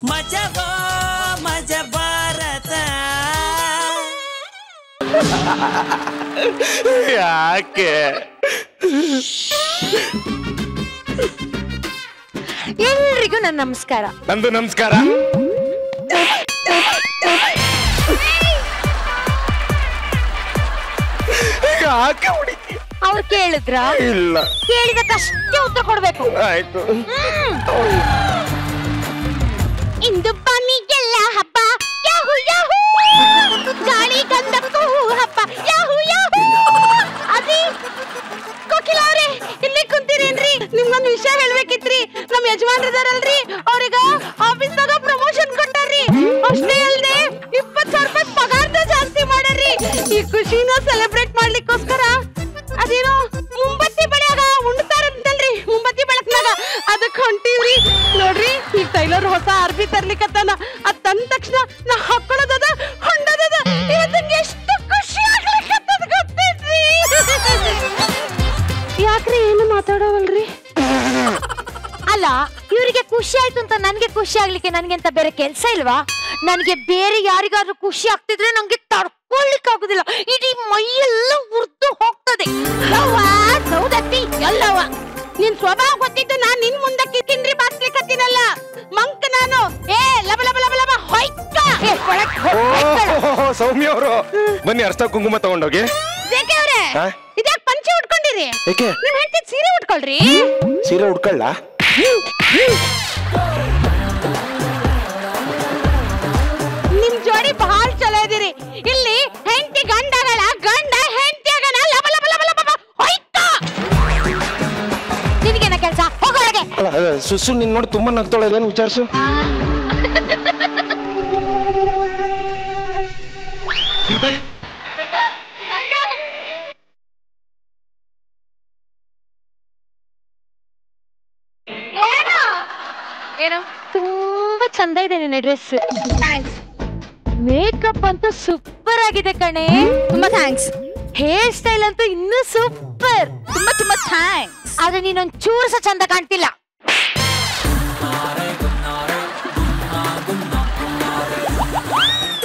ಮಜಬೋ ಮಜ ಭಾರತ ಯಾಕೆ ಎಲ್ರಿಗೂ ನನ್ನ ನಮಸ್ಕಾರ. ನಂದು ನಮಸ್ಕಾರ. ಯಾಕೆ ಹುಡುಕಿ ಅವ್ರು ಕೇಳಿದ್ರ? ಇಲ್ಲ. ಕೇಳಿದಕ್ಕಷ್ಟೇ ಉತ್ತರ ಕೊಡ್ಬೇಕು. ಆಯ್ತು. ಇಂದು ಬನ್ನಿಗೆಲ್ಲ ಹಬ್ಬ ಯಾಹು ಯಾಹು, ಗಾಳಿ ಗಂಧಕ್ಕೂ ಹಬ್ಬ ಯಾಹು ಯಾಹು. ಅದಿ ಕೋಕಿಲ ಅವ್ರೆ ಇಲ್ಲಿ ಕುಂತೀರೇನ್ರಿ? ನಿಮ್ಗೊಂದು ವಿಷಯ ಹೇಳ್ಬೇಕಿತ್ರಿ. ನಮ್ ಯಜಮಾನ್ರಿದಾರಲ್ರಿ, ಅವ್ರಿಗ ಆಫೀಸ್ದಾಗ ಪ್ರಮೋಷನ್ ಕೊಟ್ಟಾರ್ರಿ. ಅಷ್ಟೇ ಅಲ್ದೆ 20,000 ರೂಪಾಯಿ ಪಗಾರ್ನ ಜಾಸ್ತಿ ಮಾಡ್ಯಾರ್ರಿ. ಈ ಖುಷಿನ ಸೆಲೆಬ್ರೇಟ್ ಮಾಡ್ಲಿಕ್ಕೋಸ್ಕರ ಅದೇನೋ ಮುಂಬತ್ತಿ ಬೆಳೆಯಾಗ ಉಣ್ತಾರಂತಲ್ರಿ, ಮುಂಬತ್ತಿ ಬೆಳಕ್ನಾಗ ಅದಕ್ಕೆ ಹೊಂಟಿವ್ರಿ. ನೋಡ್ರಿ ಈ ಟೈಲರ್ ಹೊಸ ಅರ್ಬಿ ತರ್ಲಿಕ್ಕತ್ತಾನ. ಅದ್ ತಂದ ತಕ್ಷಣ ನಾ ಹಾಕೊಳ್ಳೋದದ ಹೊಂಡದದ. ಇವತ್ತಿಗೆ ಎಷ್ಟು ಖುಷಿ ಆಗ್ಲಿಕ್ಕತ್ತದ ಗೊತ್ತೈತ್ರಿ. ಯಾಕ್ರಿ ಏನು ಮಾತಾಡೋವಲ್ರಿ? ಅಲ್ಲ, ಇವರಿಗೆ ಖುಷಿ ಆಯ್ತು ಅಂತ ನನ್ಗೆ ಖುಷಿ ಆಗ್ಲಿಕ್ಕೆ ನನ್ಗೆಂತ ಬೇರೆ ಕೆಲ್ಸ ಇಲ್ವಾ? ನನ್ಗೆ ಬೇರೆ ಯಾರಿಗಾದ್ರೂ ಖುಷಿ ಆಗ್ತಿದ್ರೆ ನಂಗೆ ತಡ್ಕೊಳ್ಲಿಕ್ಕೆ ಆಗುದಿಲ್ಲ. ಇಡೀ ಮೈಯೆಲ್ಲ ಉರ್ದು ಹೋಗ್ತದೆ. ಸೌದತ್ತಿ ಎಲ್ಲವ ನಿನ್ ಸ್ವಭಾವ ಗೊತ್ತಿದ್ದು ನಾನ್ ನಿನ್ ಮುಂದಕ್ಕೆ ತಿಂದ್ರಿ ಬಾಸ್ಲಿಕ್ಕತ್ತೀನಲ್ಲ ಮಂಕ ನಾನು. ಏ ಲಬ ಲಬ ಲಬ ಲಬ ಹೊಯ್ಕ. ಸೌಮ್ಯ ಅವರು ಬನ್ನಿ, ಅರ್ಥ ಕುಂಕುಮ ತಗೊಂಡೋಗಿ. ಅವ್ರೆ ಇದ್ಯಾಕ್ ಪಂಚೆ ಉಟ್ಕೊಂಡಿರಿ? ನಿಮ್ ಹೆಂಡತಿ ಸೀರೆ ಉಟ್ಕೊಳ್ರಿ. ಸೀರೆ ಉಟ್ಕೊಳ್ಳ? ನಿಮ್ ಜೋಡಿ ಬಹಳ ಚಲೋ ಇದೀರಿ. ಇಲ್ಲಿ ಹೆಂಡತಿ ಗಂಡಗಳ ಗಂಡ ಹೆಂಡತಿಯಾಗನ ಲಬ ಲಬ ಲಬ ಲಬ ಹೊಯ್ಕ. ನಿನಗೇನ ಕೆಲಸ? ಹೋಗೋಳಗೆ. ಸುಸು ನಿನ್ ನೋಡಿ ತುಂಬಾ ನಗ್ತಾಳೆ, ಏನು ವಿಚಾರಿಸು. ಏನು ತುಂಬಾ ಚಂದ ಇದೆ ನಿನ್ನ ಡ್ರೆಸ್. ಮೇಕಪ್ ಅಂತೂ ಸೂಪರ್ ಆಗಿದೆ ಕಣೆ. ತುಂಬಾ ಥ್ಯಾಂಕ್ಸ್. ಹೇರ್ ಸ್ಟೈಲ್ ಅಂತೂ ಇನ್ನೂ ಸೂಪರ್. ತುಂಬಾ ತುಂಬಾ ಥ್ಯಾಂಕ್ಸ್. ಆದ್ರೆ ನೀನೊಂದ್ ಚೂರು ಸಹ ಚಂದ ಕಾಣ್ತಿಲ್ಲ.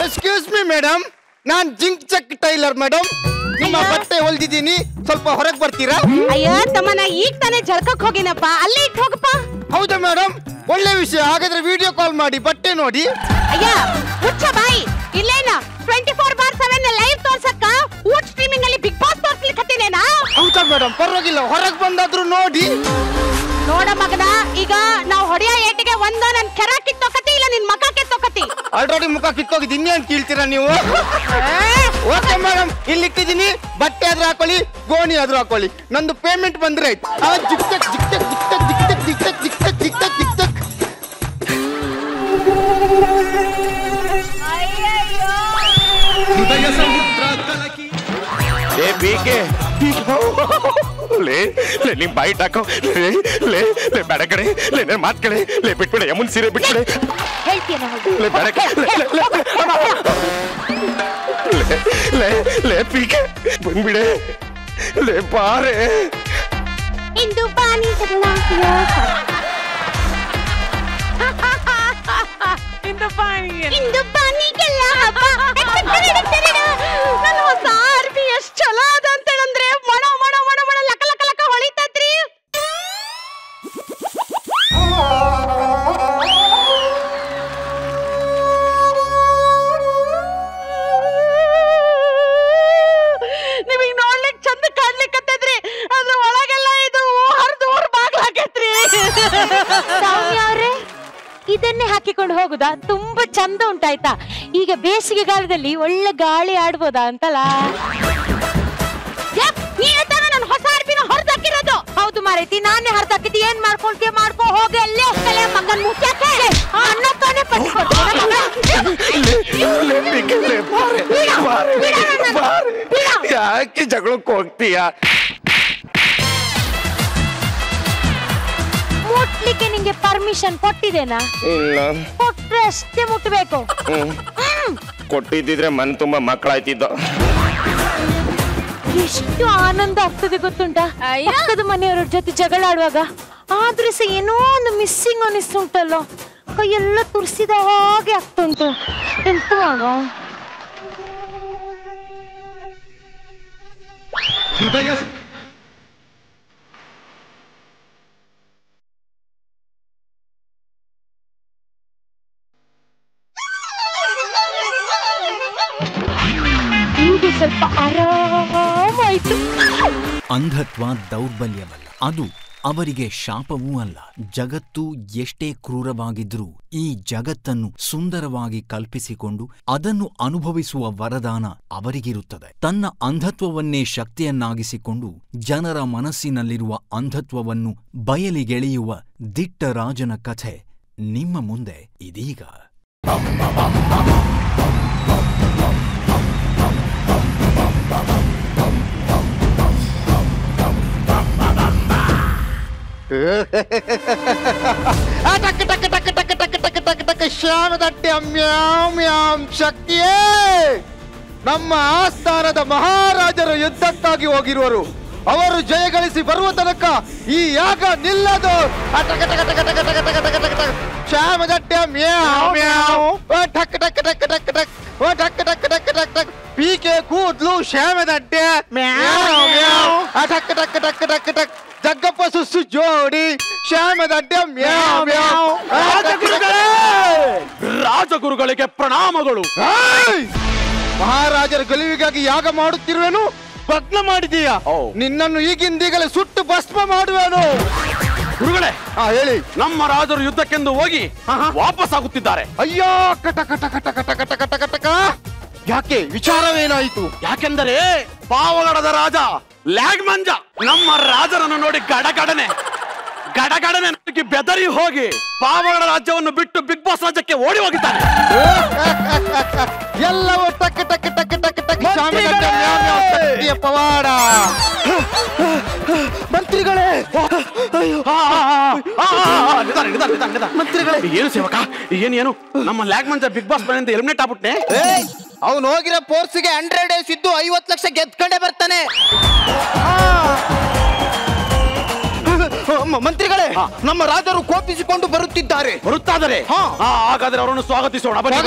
ಎಕ್ಸ್ಕ್ಯೂಸ್ ಮೀ ಮೇಡಮ್, ನಾನ್ ಜಿಂಕ್ ಚೆಕ್ ಟೈಲರ್ ಮೇಡಮ್. ನಿಮ್ಮ ಬಟ್ಟೆ ಹೊಲ್ದಿದ್ದೀನಿ, ಸ್ವಲ್ಪ ಹೊರಗೆ ಬರ್ತೀರಾ? ಅಯ್ಯೋ ತಮ್ಮನ ಈಗ ತಾನೇ ಜಳಕಕ್ಕೆ ಹೋಗಿನಪ್ಪ, ಅಲ್ಲೇ ಇಟ್ಟು ಹೋಗಪ್ಪ. ಹೌದಾ ಮೇಡಮ್? ಒಳ್ಳೆ ವಿಷಯ. ಹಾಗಾದ್ರೆ ವಿಡಿಯೋ ಕಾಲ್ ಮಾಡಿ ಬಟ್ಟೆ ನೋಡಿ. ಅಯ್ಯ ಹುಚ್ಚ ಬಾಯಿ, ಇಲ್ಲೇನ 24/7 ಲೈವ್ ತೋರ್ಸಕ್ಕ ಊಟ್ ಸ್ಟ್ರೀಮಿಂಗ್ ಅಲ್ಲಿ ಬಿಗ್ ಬಾಸ್ ತೋರ್ಸ್ಲಿಕ್ಕತ್ತೀನೇನಾ? ಹೌದಾ ಮೇಡಮ್? ಪರವಾಗಿಲ್ಲ, ಹೊರಗೆ ಬಂದಾದ್ರೂ ನೋಡಿ. ನೋಡ ಮಗನ, ಈಗ ನಾವು ಹೊಡೆಯ ಏಟಿಗೆ ಒಂದು ನನ್ ಕೆರ ಕಿತ್ತೋಕತಿ, ಇಲ್ಲ ನಿನ್ ಮಕ ಕಿತ್ತೋಕತಿ. ಆಲ್ರೆಡಿ ಮುಖ ಕಿತ್ತೋಗಿದ್ದು ಇನ್ನೇನ್ ಕೀಳ್ತೀರಾ ನೀವು? ಓಕೆ ಮೇಡಮ್, ಇಲ್ಲಿ ಇಟ್ಟಿದ್ದೀನಿ. ಬಟ್ಟೆ ಆದ್ರೂ ಹಾಕೊಳ್ಳಿ, ಗೋಣಿ ಆದ್ರೂ ಹಾಕೊಳ್ಳಿ. ನಂದು ಪೇಮೆಂಟ್ ಬಂದ್ರೆ ಆಯ್ತು. ಜಿಕ್ಟಕ್ ಜಿಕ್ಟಕ್ ಜಿಕ್ಟಕ್ ಜಿಕ್ಟಕ್ ಜಿಕ್ಟಕ್ ಜಿಕ್ಟಕ್ ಜಿಕ್ಟಕ್ ಜಿಕ್ಟಕ್. ನಿಮ್ ಬಾಯಿ ಟಾಕೋ. ಲೇ ಬೇಡ ಕಡೆ, ಲೇ ಮಾತ್ ಕಡೆ, ಲೇ ಬಿಟ್ಬಿಡೆ, ಯಮುನ್ ಸೀರೆ ಬಿಟ್ಬಿಡೆ. ಲೇ ಬೇಡ ಲೇ ಪೀಕೆ ಬಂದ್ಬಿಡೆ. ಲೇ ಬಾರೆ. ಇಂದು ಬಾನಿ ಇಂದು ಬಾನಿಗೆಲ್ಲ ಹಬ್ಬ. ನನ್ನ ಹೊಸ ಅರ್ಬಿ ಎಷ್ಟ್ ಚಲೋ ಅದ ಅಂತ ಹೇಳಂದ್ರೆ ಮಣ ಮಣ ಮಣ ಮಣ ಲಕ ಲಕ ಲಕ ಹೊಳಿತೈತ್ರಿ. ನಿಮಗ್ ನೋಡ್ಲಿಕ್ ಚಂದ ಕಾಣ್ಲಿಕ್ಕತ್ತೈತ್ರಿ, ಅದ್ರ ಒಳಗೆಲ್ಲ ಇದು ಹರಿದು ಊರ್ ಬಾಗ್ಲಾಕೈತ್ರಿ. ಸೌಮ್ಯ ಅವ್ರೆ, ಇದನ್ನೇ ಹಾಕಿಕೊಂಡು ಹೋಗುದಾ? ತುಂಬಾ ಚಂದ ಉಂಟಾಯ್ತಾ? ಈಗ ಬೇಸಿಗೆ ಕಾಲದಲ್ಲಿ ಒಳ್ಳೆ ಗಾಳಿ ಆಡ್ಬೋದಾ ಅಂತಲ್ಲ. ನಾನು ಹೊಸ ಅರ್ಬಿನ ಹೊರದಾಕಿರೋದು. ಹೌದು ಮಾರೈತಿ, ನಾನೇ ಹೊರದಾಕಿದ್ದು. ಏನ್ ಮಾಡ್ಕೊಳ್ತೀಯ ಮಾಡ್ಕೊ, ಹೋಗಿ ಅಲ್ಲೇ ಕಲೆ ಮಗನ್ ಮುಖ್ಯಕ್ಕೆ ಅನ್ನ ತಾನೇ ಪಟ್ಟಿ ಯಾಕೆ ಜಗಳಕ್ಕೆ ಹೋಗ್ತೀಯ? ಮುಟ್ಲಿಕ್ಕೆ ನಿಂಗೆ ಪರ್ಮಿಷನ್ ಕೊಟ್ಟಿದ್ದೇನಾ? ಇಲ್ಲ. ಕೊಟ್ರೆ ಅಷ್ಟೇ ಮುಟ್ಬೇಕು. ಕೊಟ್ಟಿದ್ದಿದ್ರೆ ಮನ್ ತುಂಬಾ ಮಕ್ಕಳಾಯ್ತಿದ್ದ. ಎಷ್ಟು ಆನಂದ ಆಗ್ತದೆ ಗೊತ್ತುಂಟಾ ಪಕ್ಕದ ಮನೆಯವರ ಜೊತೆ ಜಗಳ ಆಡುವಾಗ. ಆದ್ರೆ ಸಹ ಏನೋ ಒಂದು ಮಿಸ್ಸಿಂಗ್ ಅನಿಸ್ತುಂಟಲ್ಲ. ಕೈಯೆಲ್ಲ ತುರ್ಸಿದ ಹಾಗೆ ಆಗ್ತುಂಟು. ಎಂತ ಮಾಡ? ಈಗ ಸ್ವಲ್ಪ ಆರಾಮಾಯ್ತು. ಅಂಧತ್ವ ದೌರ್ಬಲ್ಯವಲ್ಲ, ಅದು ಅವರಿಗೆ ಶಾಪವೂ ಅಲ್ಲ. ಜಗತ್ತು ಎಷ್ಟೇ ಕ್ರೂರವಾಗಿದ್ರೂ ಈ ಜಗತ್ತನ್ನು ಸುಂದರವಾಗಿ ಕಲ್ಪಿಸಿಕೊಂಡು ಅದನ್ನು ಅನುಭವಿಸುವ ವರದಾನ ಅವರಿಗಿರುತ್ತದೆ. ತನ್ನ ಅಂಧತ್ವವನ್ನೇ ಶಕ್ತಿಯನ್ನಾಗಿಸಿಕೊಂಡು ಜನರ ಮನಸ್ಸಿನಲ್ಲಿರುವ ಅಂಧತ್ವವನ್ನು ಬಯಲಿಗೆಳೆಯುವ ದಿಟ್ಟ ರಾಜನ ಕಥೆ ನಿಮ್ಮ ಮುಂದೆ ಇದೀಗ. ಶ್ಯಾಮದಟ್ಟೆ ಮ್ಯಾಮ್ ಶಕ್ತಿಯೇ, ನಮ್ಮ ಆಸ್ಥಾನದ ಮಹಾರಾಜರು ಯುದ್ಧಕ್ಕಾಗಿ ಹೋಗಿರುವರು. ಅವರು ಜಯಗಳಿಸಿ ಬರುವ ತನಕ ಈ ಯಾಗ ನಿಲ್ಲದು. ಶ್ಯಾಮದಟ್ಟೆ ಪೀಕೆ ಕೂದ್ಲು ಶ್ಯಾಮದಟ್ಟೆ ಜಗ್ಗಪ್ಪ ಸುಸ್ಸು ಜೋಡಿ ಶ್ಯಾಮದಡ್ಡ ರಾಜಗುರುಗಳಿಗೆ ಪ್ರಣಾಮಗಳು. ಮಹಾರಾಜರ ಗೆಲುವಿಗಾಗಿ ಯಾಗ ಮಾಡುತ್ತಿರುವೆನು, ಭಗ್ನ ಮಾಡಿದೀಯಾ? ನಿನ್ನನ್ನು ಈಗಿಂದೀಗಲೇ ಸುಟ್ಟು ಭಸ್ಮ ಮಾಡುವೆನು. ಗುರುಗಳೇ, ಹೇಳಿ. ನಮ್ಮ ರಾಜರು ಯುದ್ಧಕ್ಕೆಂದು ಹೋಗಿ ವಾಪಸ್ ಆಗುತ್ತಿದ್ದಾರೆ. ಅಯ್ಯೋ, ಕಟ ಕಟ ಕಟ ಕಟ ಕಟ ಕಟ ಕಟಕ. ಯಾಕೆ? ವಿಚಾರವೇನಾಯಿತು? ಯಾಕೆಂದರೆ ಪಾವಗಡದ ರಾಜ ಲ್ಯಾಗ್ಮಂಜ ನಮ್ಮ ರಾಜರನ್ನು ನೋಡಿ ಗಡಗಡನೆ ಬೆದರಿ ಹೋಗಿ ಪಾವಗಡ ರಾಜ್ಯವನ್ನು ಬಿಟ್ಟು ಬಿಗ್ ಬಾಸ್ ರಾಜ್ಯಕ್ಕೆ ಓಡಿ ಹೋಗಿದ್ದಾನೆ. ಎಲ್ಲವೂ ಟಕ್ ಟಕ್ ಟಕ್ ಟಕ್ ಟಕ್ ಪವಾಡ. ಮಂತ್ರಿಗಳೇ, ಮಂತ್ರಿಗಳೇ, ಏನು ಸೇವಕ, ಏನು ನಮ್ಮ ಲ್ಯಾಗ್ಮಂಜ ಬಿಗ್ ಬಾಸ್ ಮನೆಯಿಂದ ಎಲಿಮಿನೇಟ್ ಆಗ್ಬಿಟ್ನೆ. ಅವನು ಹೋಗಿರೋ ಫೋರ್ಸ್ಗೆ 100 ಡೇಸ್ ಇದ್ದು 50 ಲಕ್ಷ ಗೆದ್ಕೊಂಡೇ ಬರ್ತಾನೆ. ಮಂತ್ರಿಗಳೇ, ನಮ್ಮ ರಾಜರು ಕೋಪಿಸಿಕೊಂಡು ಬರುತ್ತಿದ್ದಾರೆ. ಹಾಗಾದ್ರೆ ಅವರನ್ನು ಸ್ವಾಗತಿಸೋಣ.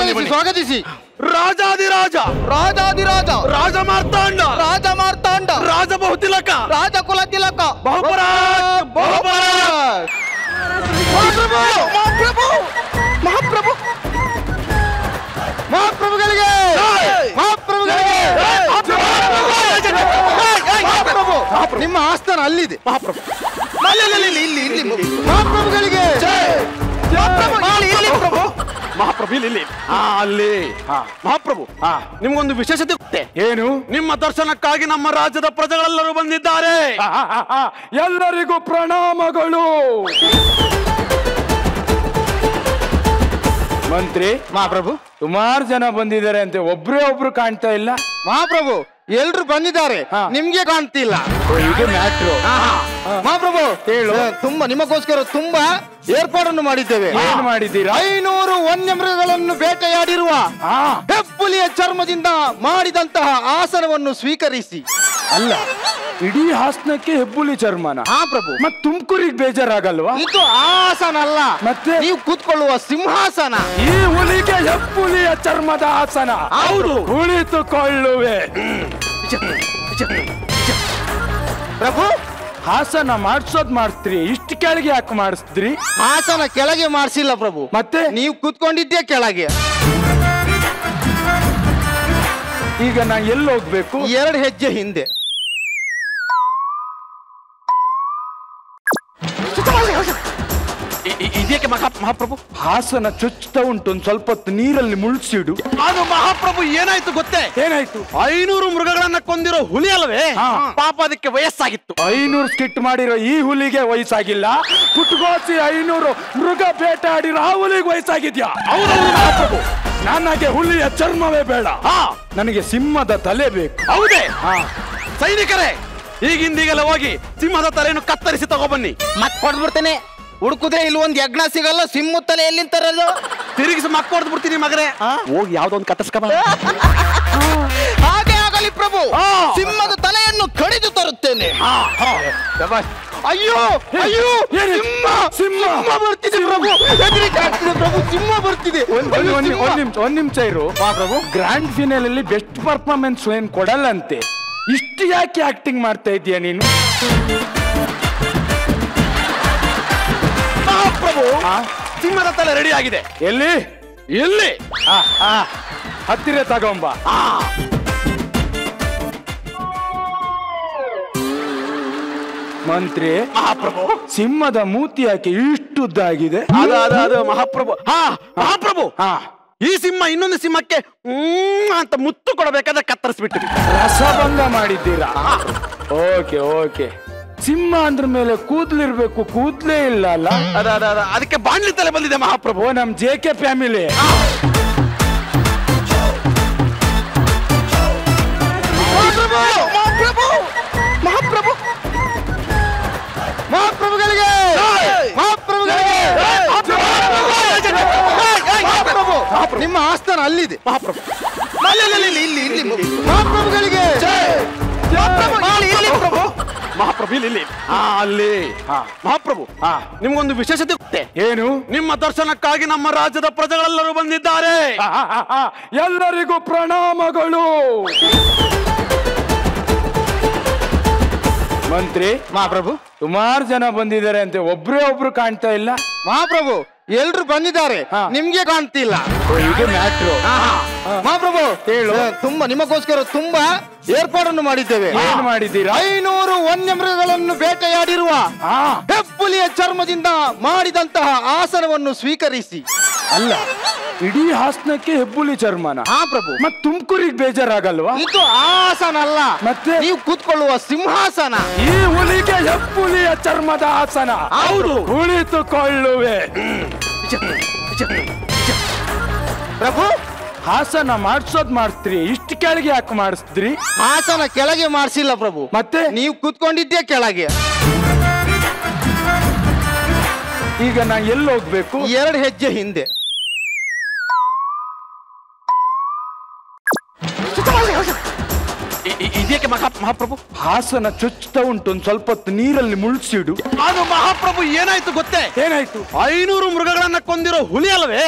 ಸ್ವಾಗತಿಸಿ. ರಾಜಾದಿರಾಜ, ರಾಜಾದಿರಾಜ, ರಾಜ ಮಾರ್ತಾಂಡ, ರಾಜ ಮಾರ್ತಾಂಡ, ರಾಜ ಬಹುತಿಲಕ, ರಾಜ ಕುಲ ತಿಲಕ, ಬಹುಪರಾಜ್, ಬಹುಪರಾಜ್. ಮಹಾಪ್ರಭು, ಮಹಾಪ್ರಭು, ಮಹಾಪ್ರಭುಗಳಿಗೆ, ಮಹಾಪ್ರಭುಗಳಿಗೆ. ನಿಮ್ಮ ಆಸ್ಥಾನ ಅಲ್ಲಿದೆ. ಮಹಾಪ್ರಭು, ಮಹಾಪ್ರಭುಗಳಿಗೆ ಮಹಾಪ್ರಭು ಇಲ್ಲಿ ಅಲ್ಲಿ. ಮಹಾಪ್ರಭು, ನಿಮ್ಗೊಂದು ವಿಶೇಷತೆ ಗೊತ್ತೇ? ಏನು? ನಿಮ್ಮ ದರ್ಶನಕ್ಕಾಗಿ ನಮ್ಮ ರಾಜ್ಯದ ಪ್ರಜೆಗಳೆಲ್ಲರೂ ಬಂದಿದ್ದಾರೆ. ಎಲ್ಲರಿಗೂ ಪ್ರಣಾಮಗಳು. ಮಂತ್ರಿ, ಮಹಾಪ್ರಭು, ಸುಮಾರು ಜನ ಬಂದಿದ್ದಾರೆ ಅಂತೆ, ಒಬ್ರು ಕಾಣ್ತಾ ಇಲ್ಲ. ಮಹಾಪ್ರಭು, ಎಲ್ರು ಬಂದಿದ್ದಾರೆ, ನಿಮ್ಗೆ ಕಾಣ್ತಿಲ್ಲ. ಇದು ಮ್ಯಾಟ್ರು. ಮಹಾಪ್ರಭು, ಹೇಳು. ತುಂಬಾ ನಿಮಗೋಸ್ಕರ ತುಂಬಾ ಏರ್ಪಾಡನ್ನು ಮಾಡಿದ್ದೇವೆ. ಏನ್ ಮಾಡಿದ್ದೀರಾ? 500 ವನ್ಯಮೃಗಗಳನ್ನು ಬೇಟೆಯಾಡಿರುವ ಹೆಬ್ಬುಲಿಯ ಚರ್ಮದಿಂದ ಮಾಡಿದಂತಹ ಆಸನವನ್ನು ಸ್ವೀಕರಿಸಿ. ಅಲ್ಲ, ಇಡೀ ಹಾಸನಕ್ಕೆ ಹೆಬ್ಬುಲಿ ಚರ್ಮನ? ಪ್ರಭು. ಮತ್ ತುಮಕೂರಿಗೆ ಬೇಜಾರಾಗಲ್ವಾ? ಇದು ಆಸನ ಅಲ್ಲ, ಮತ್ತೆ ನೀವು ಕೂತ್ಕೊಳ್ಳುವ ಸಿಂಹಾಸನ. ಈ ಹುಲಿಗೆ ಹೆಬ್ಬುಲಿಯ ಚರ್ಮದ ಆಸನ. ಹೌದು, ಕುಳಿತುಕೊಳ್ಳುವೆ. ಪ್ರಭು, ಹಾಸನ ಮಾಡಿಸೋದ್ ಮಾಡಿಸ್ತ್ರಿ, ಇಷ್ಟು ಕೆಳಗೆ ಯಾಕೆ ಮಾಡಿಸ್ತ್ರಿ? ಹಾಸನ ಕೆಳಗೆ ಮಾಡಿಸಿಲ್ಲ ಪ್ರಭು, ಮತ್ತೆ ನೀವು ಕೂತ್ಕೊಂಡಿದ್ದೆ ಕೆಳಗೆ. ಈಗ ನಾ ಎಲ್ಲಿ ಹೋಗ್ಬೇಕು? 2 ಹೆಜ್ಜೆ ಹಿಂದೆ. ಇದಕ್ಕೆ ಮಹಾಪ್ರಭು, ಹಾಸನ ಚುಚ್ಚುತ್ತಾ ಉಂಟು, ಒಂದ್ ಸ್ವಲ್ಪ ಹೊತ್ತು ನೀರಲ್ಲಿ ಮುಳ್ಸಿಡು. ಅದು ಮಹಾಪ್ರಭು ಏನಾಯ್ತು ಗೊತ್ತೇ? ಏನಾಯ್ತು? 500 ಮೃಗಗಳನ್ನ ಕೊಂದಿರೋ ಹುಲಿ ಅಲ್ಲವೇ? ಪಾಪ ಅದಕ್ಕೆ ವಯಸ್ಸಾಗಿತ್ತು. 500 ಸ್ಕಿಟ್ ಮಾಡಿರೋ ಈ ಹುಲಿಗೆ ವಯಸ್ಸಾಗಿಲ್ಲ, ಪುಟ್ಗೋಸಿ 500 ಮೃಗ ಬೇಟಾಡಿರೋ ಆ ಹುಲಿಗೆ ವಯಸ್ಸಾಗಿದ್ಯಾ? ಹೌದೌದು ಮಹಾಪ್ರಭು, ನನಗೆ ಹುಲಿಯ ಚರ್ಮವೇ ಬೇಡ, ನನಗೆ ಸಿಂಹದ ತಲೆ ಬೇಕು. ಹೌದೇ? ಸೈನಿಕರೇ, ಈಗಿಂದೀಗಲೇ ಹೋಗಿ ಸಿಂಹದ ತಲೆಯನ್ನು ಕತ್ತರಿಸಿ ತಗೊಬನ್ನಿ. ಮತ್ ಕೊಡ್ಬಿಡ್ತೇನೆ. ಹುಡುಕುದ್ರೆ ಇಲ್ಲಿ ಒಂದ್ ಯಜ್ಞ ಸಿಗಲ್ಲ, ಸಿಂಹ ತಲೆ ಎಲ್ಲಿಂದ ತರೋದು? ತಿರುಗಿಸಿ ಮಕ್ಕಳು ಬಿಡ್ತೀನಿ ಮಗರೇ. ಹೋಗಿ ಯಾವ್ದೋ ಒಂದು ಕತ್ತರಿಸ್ಕಬ. ಹಾಗೆ ಆಗಲಿ ಪ್ರಭು. ಸಿಂಹದ ತಲೆಯನ್ನು ಕಡಿದು ತರುತ್ತೇನೆ. ಅಯ್ಯೋ ಅಯ್ಯೋ ಸಿಂಹ ಬರ್ತಿದೆ ಪ್ರಭು, ಹೆದರಿಕೆ ಆಗ್ತಿದೆ ಪ್ರಭು, ಸಿಂಹ ಬರ್ತಿದೆ. ಒಂದ್ ನಿಮಿಷ ಇರು ಪ್ರಭು. ಗ್ರ್ಯಾಂಡ್ ಫಿನಾಲ್ ಅಲ್ಲಿ ಬೆಸ್ಟ್ ಪರ್ಫಾರ್ಮೆನ್ಸ್ ಏನ್ ಕೊಡಲ್ಲಂತೆ, ಇಷ್ಟು ಯಾಕೆ ಆಕ್ಟಿಂಗ್ ಮಾಡ್ತಾ ಇದೀಯ ನೀನು? ಪ್ರಭು ಸಿಂಹದ ತಲೆ ರೆಡಿ ಆಗಿದೆ. ಎಲ್ಲಿ ಎಲ್ಲಿ? ಹತ್ತಿರ ತಗೊಂಬ. ಮಂತ್ರಿ, ಮಹಾಪ್ರಭು ಸಿಂಹದ ಮೂತಿ ಯಾಕೆ ಇಷ್ಟುದ್ದಾಗಿದೆ? ಅದು ಮಹಾಪ್ರಭು. ಮಹಾಪ್ರಭು ಈ ಸಿಂಹ ಇನ್ನೊಂದು ಸಿಂಹಕ್ಕೆ ಅಂತ ಮುತ್ತು ಕೊಡಬೇಕಾದ್ರೆ ಕತ್ತರಿಸ್ಬಿಟ್ಟಿವಿ. ರಸಭಂಗ ಮಾಡಿದ್ದೀರಾ? Okay okay. ಸಿಂಹ ಅಂದ್ರ ಮೇಲೆ ಕೂದ್ಲಿರ್ಬೇಕು, ಕೂದ್ಲೇ ಇಲ್ಲ ಅಲ್ಲ? ಅದಕ್ಕೆ ಬಾಣ್ಲಿ ತಲೆ ಬಂದಿದೆ ಮಹಾಪ್ರಭು. ನಮ್ JK ಫ್ಯಾಮಿಲಿ. ಮಹಾಪ್ರಭು ಮಹಾಪ್ರಭುಗಳಿಗೆ ನಿಮ್ಮ ಆಸ್ಥಾನ ಅಲ್ಲಿದೆ ಮಹಾಪ್ರಭು. ಇಲ್ಲಿ ಮಹಾಪ್ರಭುಗಳಿಗೆ ಮಹಾಪ್ರಭು ಇಲ್ಲಿ ಅಲ್ಲಿ ಮಹಾಪ್ರಭು ನಿಮ್ಗೊಂದು ವಿಶೇಷತೆ ಗೊತ್ತೇ? ಏನು? ನಿಮ್ಮ ದರ್ಶನಕ್ಕಾಗಿ ನಮ್ಮ ರಾಜ್ಯದ ಪ್ರಜೆಗಳೆಲ್ಲರೂ ಬಂದಿದ್ದಾರೆ. ಎಲ್ಲರಿಗೂ ಪ್ರಣಾಮಗಳು. ಮಂತ್ರಿ, ಮಹಾಪ್ರಭು ಸುಮಾರು ಜನ ಬಂದಿದ್ದಾರೆ ಅಂತೆ, ಒಬ್ರು ಕಾಣ್ತಾ ಇಲ್ಲ. ಮಹಾಪ್ರಭು ಎಲ್ರು ಬಂದಿದ್ದಾರೆ, ನಿಮ್ಗೆ ಕಾಣ್ತಿಲ್ಲ. ಇದು ಮ್ಯಾಟ್ರು. ಮಹಾಪ್ರಭು ಹೇಳು. ತುಂಬಾ ನಿಮಗೋಸ್ಕರ ತುಂಬಾ ಏರ್ಪಾಡನ್ನು ಮಾಡಿದ್ದೇವೆ. ಏನ್ ಮಾಡಿದ್ದೀರಾ? 500 ವನ್ಯಮೃಗಗಳನ್ನು ಬೇಟೆಯಾಡಿರುವ ಹೆಬ್ಬುಲಿಯ ಚರ್ಮದಿಂದ ಮಾಡಿದಂತಹ ಆಸನವನ್ನು ಸ್ವೀಕರಿಸಿ. ಅಲ್ಲ, ಇಡೀ ಹಾಸನಕ್ಕೆ ಹೆಬ್ಬುಲಿ ಚರ್ಮನ? ಪ್ರಭು. ಮತ್ ತುಮಕೂರಿಗೆ ಬೇಜಾರಾಗಲ್ವಾ? ಇದು ಆಸನ ಅಲ್ಲ, ಮತ್ತೆ ನೀವು ಕೂತ್ಕೊಳ್ಳುವ ಸಿಂಹಾಸನ. ಈ ಹುಲಿಗೆ ಹೆಬ್ಬುಲಿಯ ಚರ್ಮದ ಆಸನ. ಹೌದು, ಕುಳಿತುಕೊಳ್ಳುವೆ. ಪ್ರಭು ಹಾಸನ ಮಾಡಿಸೋದ್ ಮಾಡಿಸ್ತ್ರಿ, ಇಷ್ಟು ಕೆಳಗೆ ಯಾಕೆ ಮಾಡಿಸ್ತ್ರಿ? ಹಾಸನ ಕೆಳಗೆ ಮಾಡಿಸಿಲ್ಲ ಪ್ರಭು, ಮತ್ತೆ ನೀವು ಕೂತ್ಕೊಂಡಿದ್ದೆ ಕೆಳಗೆ. ಈಗ ನಾ ಎಲ್ಲಿ ಹೋಗ್ಬೇಕು? 2 ಹೆಜ್ಜೆ ಹಿಂದೆ. ಇದಕ್ಕೆ ಮಹಾಪ್ರಭು ಹಾಸನ ಚುಚ್ಚುತ್ತಾ ಉಂಟು, ಒಂದ್ ಸ್ವಲ್ಪ ಹೊತ್ತು ನೀರಲ್ಲಿ ಮುಳ್ಸಿಡು. ಅದು ಮಹಾಪ್ರಭು ಏನಾಯ್ತು ಗೊತ್ತೇ? ಏನಾಯ್ತು? 500 ಮೃಗಗಳನ್ನ ಕೊಂದಿರೋ ಹುಲಿ ಅಲ್ಲವೇ?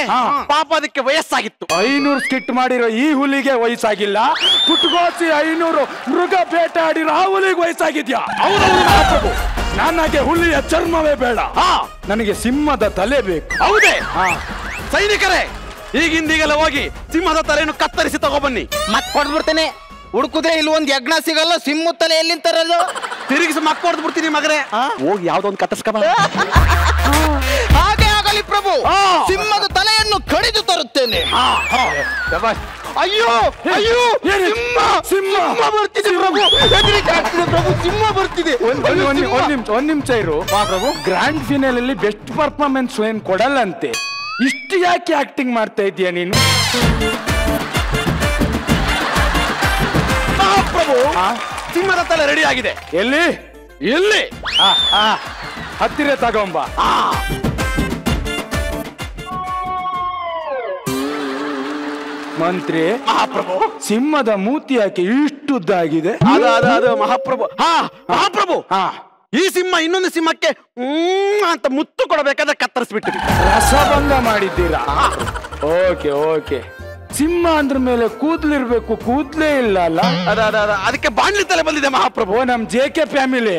ಪಾಪ ಅದಕ್ಕೆ ವಯಸ್ಸಾಗಿತ್ತು. 500 ಸ್ಕಿಟ್ ಮಾಡಿರೋ ಈ ಹುಲಿಗೆ ವಯಸ್ಸಾಗಿಲ್ಲ, ಪುಟ್ಗೋಸಿ 500 ಮೃಗ ಬೇಟಾಡಿರೋ ಆ ಹುಲಿಗೆ ವಯಸ್ಸಾಗಿದ್ಯಾ? ಹೌದೌದು ಮಹಾಪ್ರಭು. ನನಗೆ ಹುಲಿಯ ಚರ್ಮವೇ ಬೇಡ, ನನಗೆ ಸಿಂಹದ ತಲೆ ಬೇಕು. ಹೌದೇ? ಸೈನಿಕರೇ, ಈಗಿಂದೀಗಲೇ ಹೋಗಿ ಸಿಂಹದ ತಲೆಯನ್ನು ಕತ್ತರಿಸಿ ತಗೊಬನ್ನಿ. ಮತ್ ಕೊಡ್ಬಿಡ್ತೇನೆ. ಹುಡುಕುದ್ರೆ ಇಲ್ಲಿ ಒಂದ್ ಯಜ್ಞ ಸಿಗಲ್ಲ, ಸಿಂಹ ತಲೆ ಎಲ್ಲಿಂದ ತರೋದು? ತಿರುಗಿಸಿ ಮಕ್ಕೊಡ್ದು ಬಿಡ್ತೀನಿ ಮಗರೇ. ಹೋಗಿ ಯಾವ್ದೋ ಒಂದು ಕತ್ತರಿಸ್ಕಬ. ಹಾಗೆ ಆಗಲಿ ಪ್ರಭು, ಸಿಂಹದ ತಲೆಯನ್ನು ಕಡಿದು ತರುತ್ತೇನೆ. ಅಯ್ಯೋ ಅಯ್ಯೋ ಸಿಂಹ ಬರ್ತಿದೆ ಪ್ರಭು, ಹೆದರಿಕೆ ಆಗ್ತಿದೆ ಪ್ರಭು, ಸಿಂಹ ಬರ್ತಿದೆ. ಒಂದ್ ನಿಮಿಷ ಇರು ಪ್ರಭು. ಗ್ರ್ಯಾಂಡ್ ಫಿನಾಲ್ ಅಲ್ಲಿ ಬೆಸ್ಟ್ ಪರ್ಫಾರ್ಮೆನ್ಸ್ ಏನ್ ಕೊಡಲ್ಲಂತೆ, ಇಷ್ಟು ಯಾಕೆ ಆಕ್ಟಿಂಗ್ ಮಾಡ್ತಾ ಇದೀಯ ನೀನು? ಪ್ರಭು ಸಿಂಹದ ತಲೆ ರೆಡಿ ಆಗಿದೆ. ಎಲ್ಲಿ ಎಲ್ಲಿ? ಹತ್ತಿರ ತಗೊಂಬ. ಮಂತ್ರಿ, ಮಹಾಪ್ರಭು ಸಿಂಹದ ಮೂತಿ ಯಾಕೆ ಇಷ್ಟುದ್ದಾಗಿದೆ? ಅದು ಮಹಾಪ್ರಭು. ಮಹಾಪ್ರಭು ಈ ಸಿಂಹ ಇನ್ನೊಂದು ಸಿಂಹಕ್ಕೆ ಅಂತ ಮುತ್ತು ಕೊಡಬೇಕಾದ್ರೆ ಕತ್ತರಿಸ್ಬಿಟ್ಟಿವಿ. ರಸಭಂಗ ಮಾಡಿದ್ದೀರಾ? Okay okay. ಸಿಂಹ ಅಂದ್ರ ಮೇಲೆ ಕೂದ್ಲಿರ್ಬೇಕು, ಕೂದ್ಲೇ ಇಲ್ಲ ಅಲ್ಲ? ಅದಕ್ಕೆ ಬಾಣ್ಲಿ ತಲೆ ಬಂದಿದೆ ಮಹಾಪ್ರಭು. ನಮ್ JK ಫ್ಯಾಮಿಲಿ.